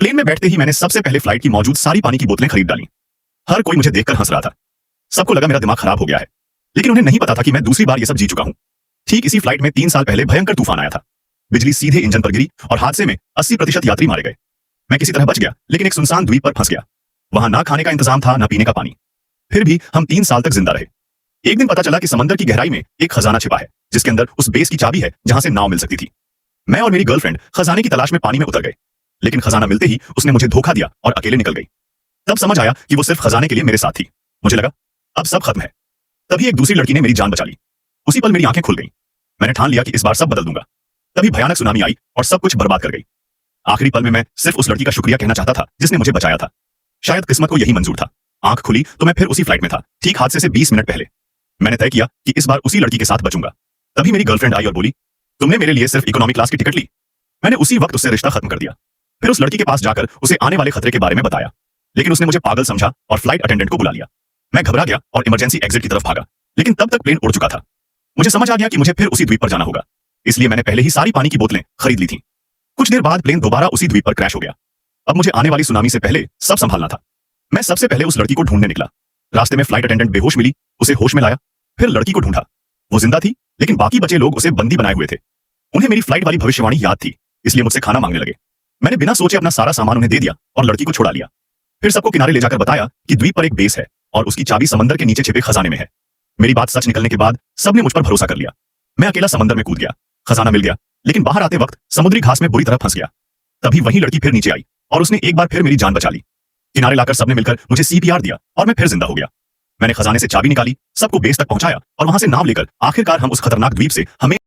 Plane में बैठते ही मैंने सबसे पहले फ्लाइट की मौजूद सारी पानी की बोतलें खरीद डाली। हर कोई मुझे देखकर हंस रहा था। सबको लगा मेरा दिमाग खराब हो गया है, लेकिन उन्हें नहीं पता था कि मैं दूसरी बार ये सब जी चुका हूं। ठीक इसी फ्लाइट में 3 साल पहले भयंकर तूफान आया था। बिजली सीधे इंजन पर गिरी और हादसे में 80% यात्री मारे गए। मैं किसी तरह बच गया, लेकिन एक सुनसान द्वीप पर फंस गया। वहां ना खाने का इंतजाम था, ना पीने का पानी। फिर भी हम 3 साल तक जिंदा रहे। एक दिन पता चला कि समंदर की गहराई में एक खजाना छिपा है, जिसके अंदर उस बेस की चाबी है जहां से नाव मिल सकती थी। मैं और मेरी गर्लफ्रेंड खजाने की तलाश में पानी में उतर गए, लेकिन खजाना मिलते ही उसने मुझे धोखा दिया और अकेले निकल गई। तब समझ आया कि वो सिर्फ खजाने के लिए मेरे साथ थी। मुझे लगा अब सब खत्म है। तभी एक दूसरी लड़की ने मेरी जान बचा ली। उसी पल मेरी आंखें खुल गईं। मैंने ठान लिया कि इस बार सब बदल दूंगा। तभी भयानक सुनामी आई और सब कुछ बर्बाद कर गई। आखिरी पल में मैं सिर्फ उस लड़की का शुक्रिया कहना चाहता था जिसने मुझे बचाया था। शायद किस्मत को यही मंजूर था। आंख खुली तो मैं फिर उसी फ्लाइट में था, ठीक हादसे से 20 मिनट पहले। मैंने तय किया कि इस बार उसी लड़की के साथ बचूंगा। तभी मेरी गर्लफ्रेंड आई और बोली, तुमने मेरे लिए सिर्फ इकोनॉमी क्लास की टिकट ली। मैंने उसी वक्त उससे रिश्ता खत्म कर दिया। फिर उस लड़की के पास जाकर उसे आने वाले खतरे के बारे में बताया, लेकिन उसने मुझे पागल समझा और फ्लाइट अटेंडेंट को बुला लिया। मैं घबरा गया और इमरजेंसी एग्जिट की तरफ भागा, लेकिन तब तक प्लेन उड़ चुका था। मुझे समझ आ गया कि मुझे फिर उसी द्वीप पर जाना होगा, इसलिए मैंने पहले ही सारी पानी की बोतलें खरीद ली थीं। कुछ देर बाद प्लेन दोबारा उसी द्वीप पर क्रैश हो गया। अब मुझे आने वाली सुनामी से पहले सब संभालना था। मैं सबसे पहले उस लड़की को ढूंढने निकला। रास्ते में फ्लाइट अटेंडेंट बेहोश मिली, उसे होश में लाया। फिर लड़की को ढूंढा। वो जिंदा थी, लेकिन बाकी बचे लोग उसे बंदी बनाए हुए थे। उन्हें मेरी फ्लाइट वाली भविष्यवाणी याद थी, इसलिए मुझसे खाना मांगने लगे। मैंने बिना सोचे अपना सारा सामान उन्हें दे दिया और लड़की को छुड़ा लिया। फिर सबको किनारे ले जाकर बताया कि द्वीप पर एक बेस है और उसकी चाबी समंदर के नीचे छिपे खजाने में है। मेरी बात सच निकलने के बाद सबने मुझ पर भरोसा कर लिया। मैं अकेला समंदर में कूद गया। खजाना मिल गया, लेकिन बाहर आते वक्त समुद्री घास में बुरी तरह फंस गया। तभी वही लड़की फिर नीचे आई और उसने एक बार फिर मेरी जान बचा ली। किनारे लाकर सबने मिलकर मुझे CPR दिया और मैं फिर जिंदा हो गया। मैंने खजाने से चाबी निकाली, सबको बेस तक पहुंचाया और वहां से नाव लेकर आखिरकार हम उस खतरनाक द्वीप से हमें